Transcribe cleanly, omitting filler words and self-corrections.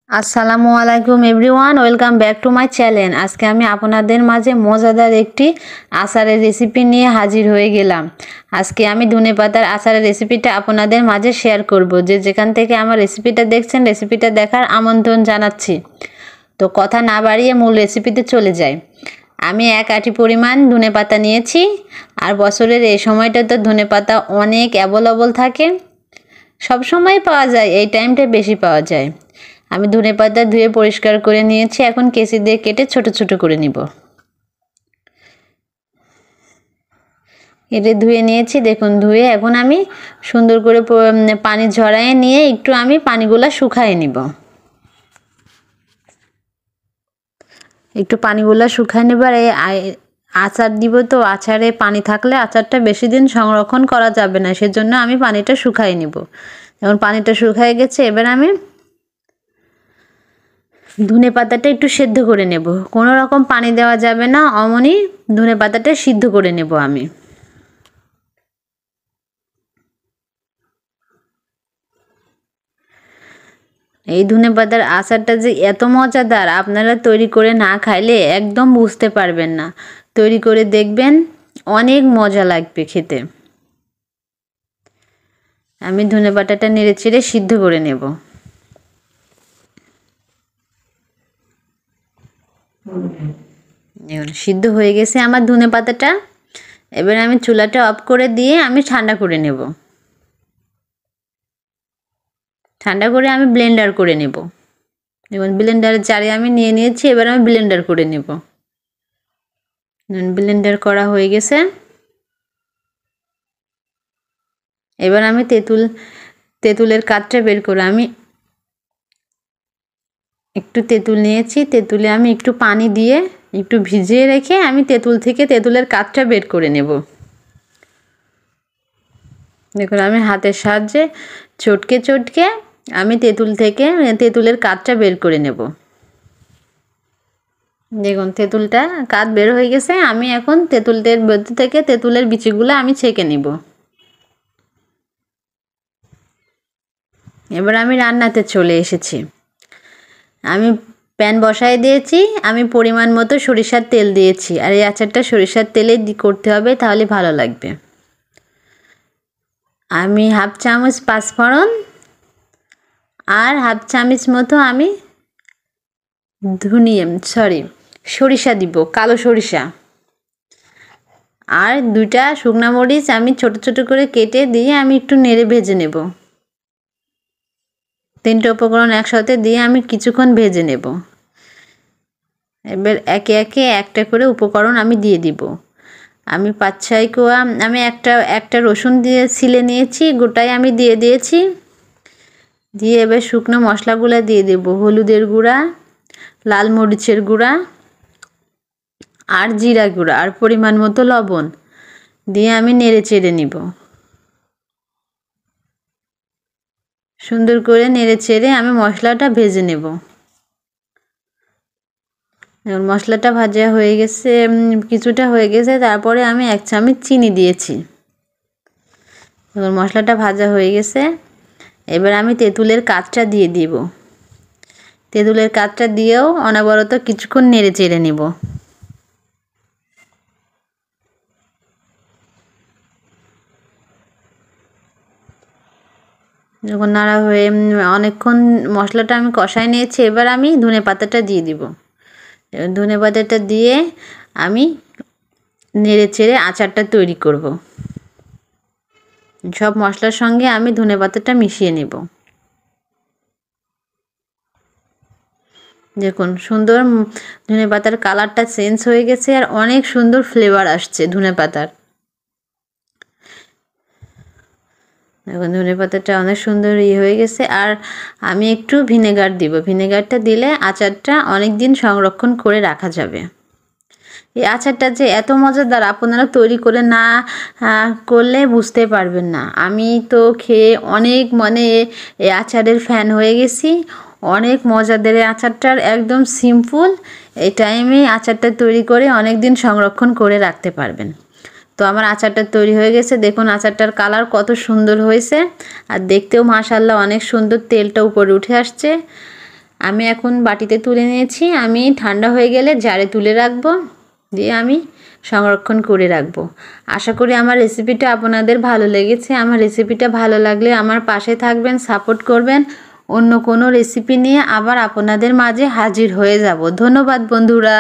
আসসালামু আলাইকুম everyone, welcome back to my channel. আজকে আমি আপনাদের মাঝে মজাদার একটি আচারের রেসিপি নিয়ে হাজির হয়ে গেলাম। আজকে আমি ধনেপাতার আচারের রেসিপিটা আপনাদের মাঝে শেয়ার করব। যে যেখান থেকে আমার রেসিপিটা দেখছেন, রেসিপিটা দেখার আমন্ত্রণ জানাচ্ছি। তো কথা না বাড়িয়ে মূল রেসিপিতে চলে যাই। আমি 1 আঁটি পরিমাণ ধনেপাতা নিয়েছি। আর বছরের এই সময়টা তো ধনেপাতা অনেক অ্যাভেলেবল থাকে, সব সময় পাওয়া যায়, এই টাইমটা বেশি পাওয়া যায়। আমি ধনেপাতা ধুয়ে পরিষ্কার করে নিয়েছি, এখন কেচি দিয়ে কেটে ছোট ছোট করে নিব। কেটে ধুয়ে নিয়েছি, দেখুন ধুয়ে এখন আমি সুন্দর করে পানি ঝরাইয়ে নিয়ে একটু আমি পানিগুলো শুকায়ে নিব। একটু পানিগুলো শুকায় নেব। আর আচার দিব, তো আচারে পানি থাকলে আচারটা বেশি দিন সংরক্ষণ করা যাবে না, সেজন্য আমি পানিটা শুকাই নিব। এখন পানিটা শুকায় গেছে, এবার আমি ধনেপাতাটা একটু সেদ্ধ করে নেব। কোনো রকম পানি দেওয়া যাবে না, অমনি ধনেপাতাটা সিদ্ধ করে নেব আমি। এই ধনেপাতার আচারটা যে এত মজাদার, আপনারা তৈরি করে না খাইলে একদম বুঝতে পারবেন না। তৈরি করে দেখবেন, অনেক মজা লাগবে খেতে। আমি ধনেপাতাটা নেড়ে চেড়ে সিদ্ধ করে নেব। সিদ্ধ হয়ে গেছে আমার ধনেপাতাটা। এবার আমি চুলাটা অফ করে দিয়ে আমি ঠান্ডা করে নেব। ঠান্ডা করে আমি ব্লেন্ডার করে নেব। দেখুন ব্লেন্ডারের জারে আমি নিয়ে নিয়েছি, এবার আমি ব্লেন্ডার করে নেব। ব্লেন্ডার করা হয়ে গেছে। এবার আমি তেঁতুলের কাঠটা বের করে আমি একটু তেঁতুল নিয়েছি। তেঁতুলে আমি একটু পানি দিয়ে একটু ভিজিয়ে রেখে আমি তেঁতুল থেকে তেঁতুলের কাঠটা বের করে নেব। দেখুন আমি হাতের সাহায্যে চটকে চটকে আমি তেঁতুলের কাঠটা বের করে নেব। দেখুন তেঁতুলটা কাঠ বের হয়ে গেছে। আমি এখন তেঁতুলের ভেতর থেকে তেঁতুলের বিচিগুলো আমি ছেঁকে নিব। এবার আমি রান্নাতে চলে এসেছি। আমি প্যান বসাই দিয়েছি, আমি পরিমাণ মতো সরিষার তেল দিয়েছি। আর এই আচারটা সরিষার তেলে করতে হবে, তাহলে ভালো লাগবে। আমি হাফ চামচ পাঁচফোড়ন আর হাফ চামচ মতো আমি সরিষা দিব, কালো সরিষা। আর 2টা শুকনা মরিচ আমি ছোট ছোট করে কেটে দিয়ে আমি একটু নেড়ে ভেজে নেব। 3টে উপকরণ একসাথে দিয়ে আমি কিছুক্ষণ ভেজে নেব। এবার একে একে একটা করে উপকরণ আমি দিয়ে দিব। আমি 5-6 কোয়া আমি একটা রসুন দিয়ে ছিলে নিয়েছি, গোটাই আমি দিয়ে দিয়েছি। দিয়ে এবার শুকনো মশলাগুলো দিয়ে দেব। হলুদের গুঁড়া, লাল মরিচের গুঁড়া আর জিরা গুঁড়া আর পরিমাণ মতো লবণ দিয়ে আমি নেড়ে চেড়ে নিব। সুন্দর করে নেড়ে চেড়ে আমি মশলাটা ভেজে নেব। এখন মশলাটা ভাজা হয়ে গেছে, কিছুটা হয়ে গেছে। তারপরে আমি 1 চামচ চিনি দিয়েছি। এখন মশলাটা ভাজা হয়ে গেছে। এবার আমি তেঁতুলের কাঠটা দিয়ে দিব। তেঁতুলের কাঠটা দিয়েও অনবরত কিছুক্ষণ নেড়ে চেড়ে নেব। যখন নাড়া হয়ে অনেকক্ষণ মশলাটা আমি কষায় নিয়েছি, এবার আমি ধনেপাতাটা দিয়ে দিব। ধনেপাতাটা দিয়ে আমি নেড়ে চেড়ে আচারটা তৈরি করব। সব মশলার সঙ্গে আমি ধনেপাতাটা মিশিয়ে নেব। দেখুন সুন্দর ধনেপাতার কালারটা চেঞ্জ হয়ে গেছে, আর অনেক সুন্দর ফ্লেভার আসছে ধনেপাতার। এখন ধনেপাতাটা অনেক সুন্দর হয়ে গেছে। আর আমি একটু ভিনেগার দিব। ভিনেগারটা দিলে আচারটা অনেক দিন সংরক্ষণ করে রাখা যাবে। এই আচারটা যে এত মজাদার, আপনারা তৈরি করে না করলে বুঝতে পারবেন না। আমি তো খেয়ে অনেক এই আচারের ফ্যান হয়ে গেছি। অনেক মজাদার এই আচারটার, একদম সিম্পল। এই টাইমে আচারটা তৈরি করে অনেক দিন সংরক্ষণ করে রাখতে পারবেন। তো আমার আচারটা তৈরি হয়ে গেছে। দেখুন আচারটার কালার কত সুন্দর হয়েছে, আর দেখতেও মাশাআল্লাহ অনেক সুন্দর, তেলটা উপরে উঠে আসছে। আমি এখন বাটিতে তুলে নিয়েছি। আমি ঠান্ডা হয়ে গেলে জারে তুলে রাখবো, দিয়ে আমি সংরক্ষণ করে রাখবো। আশা করি আমার রেসিপিটা আপনাদের ভালো লেগেছে। আমার রেসিপিটা ভালো লাগলে আমার পাশে থাকবেন, সাপোর্ট করবেন। অন্য কোনো রেসিপি নিয়ে আবার আপনাদের মাঝে হাজির হয়ে যাব। ধন্যবাদ বন্ধুরা।